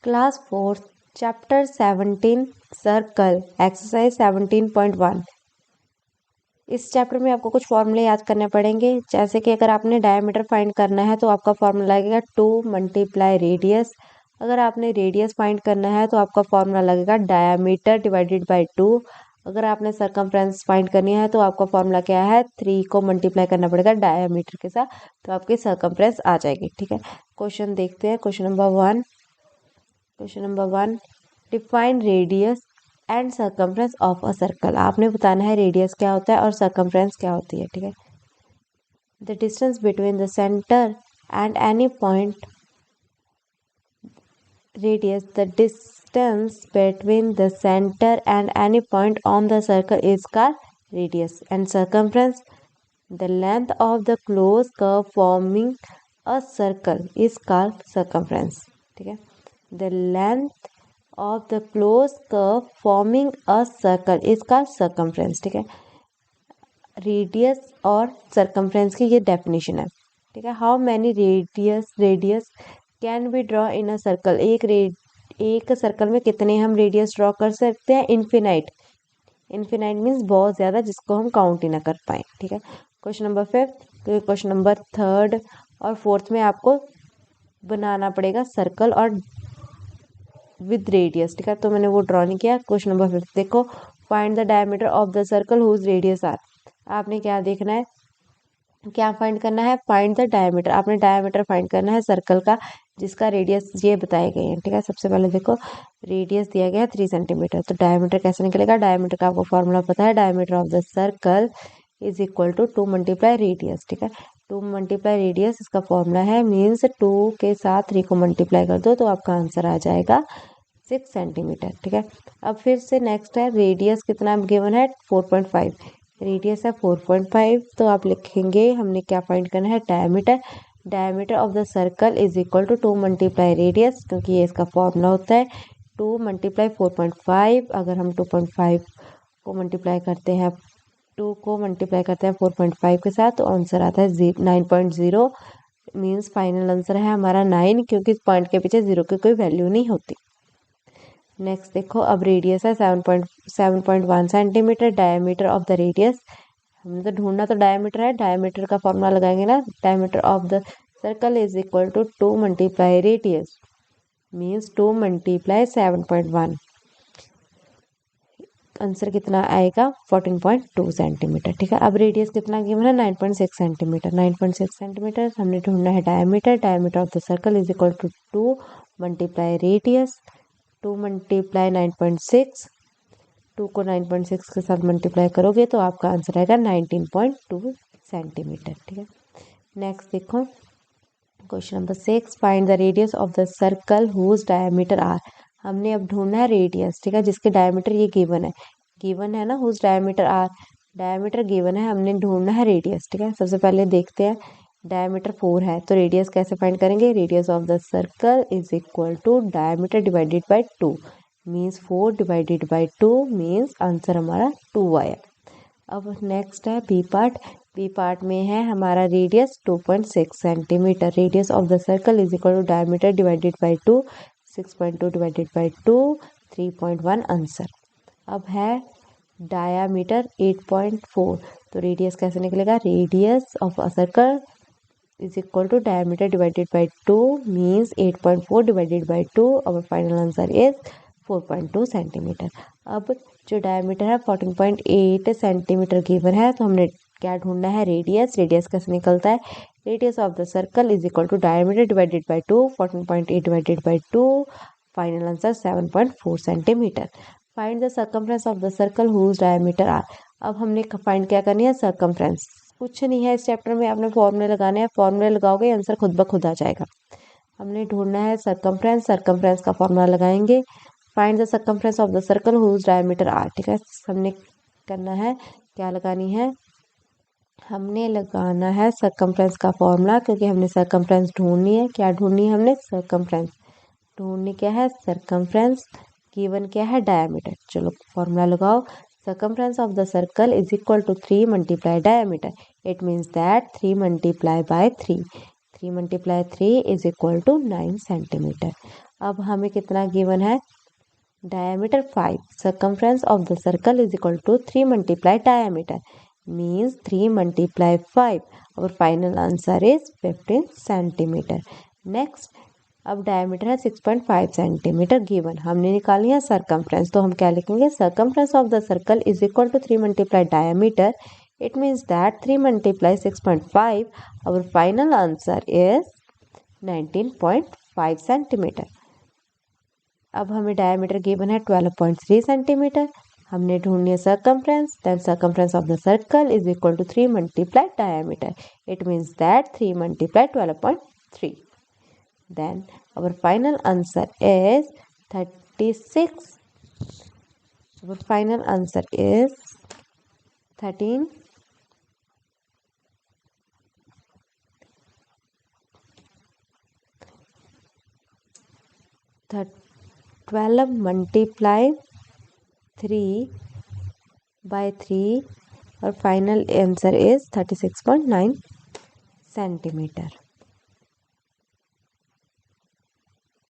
Class 4 chapter 17 circle exercise 17.1। इस chapter में आपको कुछ फॉर्मूले याद करने पड़ेंगे। जैसे कि अगर आपने डायमीटर फाइंड करना है तो आपका फॉर्मूला लगेगा 2 मल्टीप्लाई रेडियस। अगर आपने रेडियस फाइंड करना है तो आपका फॉर्मूला लगेगा डायमीटर डिवाइडेड बाय 2। अगर आपने सरकमफ्रेंस फाइंड करनी है तो आपका फॉर्मूला क्या है, 3 को मल्टीप्लाई करना पड़ेगा डायमीटर के साथ, तो आपकी सरकमफ्रेंस आ जाएगी। ठीक है, क्वेश्चन देखते हैं। Question number 1 define radius and circumference of a circle. आपने बताना है रेडियस क्या होता है और सरकमफ्रेंस क्या होती है। ठीक है, the distance between the centre and any point radius, the distance between the center and any point on the circle is called radius, and circumference, the length of the closed curve forming a circle is called circumference. ठीक है, the length of the closed curve forming a circle is called circumference. ठीक है, radius और circumference की ये definition है। ठीक है, how many radius can be draw in a circle. एक सर्कल में कितने हम रेडियस ड्रॉ कर सकते हैं? इन्फिनाइट मीन्स बहुत ज़्यादा, जिसको हम काउंट ही ना कर पाए। ठीक है, क्वेश्चन नंबर 5, क्वेश्चन नंबर 3 और 4 में आपको बनाना पड़ेगा सर्कल और विद रेडियस। ठीक है, तो मैंने वो ड्रॉ नहीं किया। क्वेश्चन नंबर 5 देखो, find the diameter of the circle whose radius R. आपने क्या देखना है, क्या फाइंड करना है? Find the diameter. आपने डायमीटर फाइंड करना है सर्कल का जिसका रेडियस ये बताए गए हैं। ठीक है, सबसे पहले देखो रेडियस दिया गया है 3 सेंटीमीटर, तो डायमीटर कैसे निकलेगा? डायमीटर का आपको फॉर्मूला पता है, diameter of the circle is equal to 2 multiply radius. ठीक है, 2 मल्टीप्लाई रेडियस इसका फॉर्मूला है, मीन्स 2 के साथ 3 को मल्टीप्लाई कर दो तो आपका आंसर आ जाएगा 6 सेंटीमीटर। ठीक है, अब फिर से नेक्स्ट है रेडियस कितना गिवन है? 4.5। रेडियस है 4.5, तो आप लिखेंगे हमने क्या फाइंड करना है? Diameter of the circle is equal to 2 multiply radius, क्योंकि ये इसका फॉर्मूला होता है 2 मल्टीप्लाई 4.5। अगर हम 2.5 को मल्टीप्लाई करते हैं 4.5 के साथ तो आंसर आता है 9.0, मीन्स फाइनल आंसर है हमारा 9, क्योंकि इस पॉइंट के पीछे 0 की कोई वैल्यू नहीं होती। नेक्स्ट देखो, अब रेडियस है 7.1 centimetre, diameter of the radius हमने तो ढूंढना तो डायमीटर है, डायमीटर का फॉर्मूला लगाएंगे ना, diameter of the circle is equal to 2 multiply radius, means 2 multiply 7.1। Answer कितना आएगा? 14.2 सेंटीमीटर। ठीक है, अब रेडियस कितना गिवन है? 9.6 सेंटीमीटर। 9.6 सेंटीमीटर हमने ढूंढना है diameter of the circle is equal to 2 multiply radius, 2 multiply 9.6, 2 को 9.6 के साथ मल्टीप्लाई करोगे तो आपका आंसर आएगा 19.2 सेंटीमीटर। ठीक है, नेक्स्ट देखो question number 6, find the radius of the circle whose diameter R. हमने अब ढूंढना है रेडियस। ठीक है, जिसके डायमीटर ये गिवन है ना, whose diameter R, diameter given है, हमने ढूंढना है रेडियस। ठीक है, सबसे पहले देखते हैं, डायमीटर 4 है तो रेडियस कैसे फाइंड करेंगे? Radius of the circle is equal to diameter divided by 2, means 4 divided by 2, means answer हमारा 2 आया। अब नेक्स्ट है बी पार्ट में है हमारा radius 2.6 centimetre, radius of the circle is equal to diameter divided by 2, 6.2 divided by 2, 3.1 answer. अब है diameter 8.4, तो रेडियस कैसे निकलेगा? Radius of a circle is equal to diameter divided by 2, means 8.4 divided by 2, और final answer is 4.2 centimetre. अब जो diameter है 14.8 centimetre given है, तो हमने क्या ढूंढना है? रेडियस कैसे निकलता है? Radius of the circle is equal to diameter divided by 2, 14.8 divided by 2, final answer 7.4 centimetre. Find the circumference of the circle whose diameter R. अब हमने फाइंड क्या करनी है? सर्कमफ्रेंस। कुछ नहीं है इस चैप्टर में, आपने फॉर्मूले लगाने हैं, फॉर्मूले लगाओगे आंसर खुद ब खुद आ जाएगा। हमने ढूंढना है सर्कमफ्रेंस का फॉर्मूला लगाएंगे, find the circumference of the circle whose diameter R. ठीक है, हमने करना है, क्या लगानी है? हमने लगाना है सर्कमफ्रेंस का फॉर्मूला, क्योंकि हमने सर्कमफ्रेंस ढूंढनी है। क्या ढूंढनी है हमने? सर्कमफ्रेंस ढूंढनी। क्या है? सर्कमफ्रेंस। गिवन क्या है? डायमीटर। चलो फॉर्मूला लगाओ, circumference of the circle is equal to 3 multiply diameter. It means that 3 multiply by 3 is equal to 9 centimeter. अब हमें कितना गिवन है, diameter 5, circumference of the circle is equal to 3 multiply diameter, means 3 multiply 5. Our final answer is 15 centimeter. Next, अब diameter है 6.5 centimetre given, हमने निकाली है circumference, तो हम क्या लिखेंगे, circumference of the circle is equal to 3 multiply diameter. It means that 3 multiply 6.5, our final answer is 19.5 centimetre. अब हमें डायमीटर गिवन है 12.3 सेंटीमीटर, हमने ढूंढनी है circumference, then circumference of the circle is equal to 3 multiply diameter. It means that 3 multiply 12.3. Then our final answer is 36. Our final answer is 13. 12 multiply 3/3. Our final answer is 36.9 centimeter.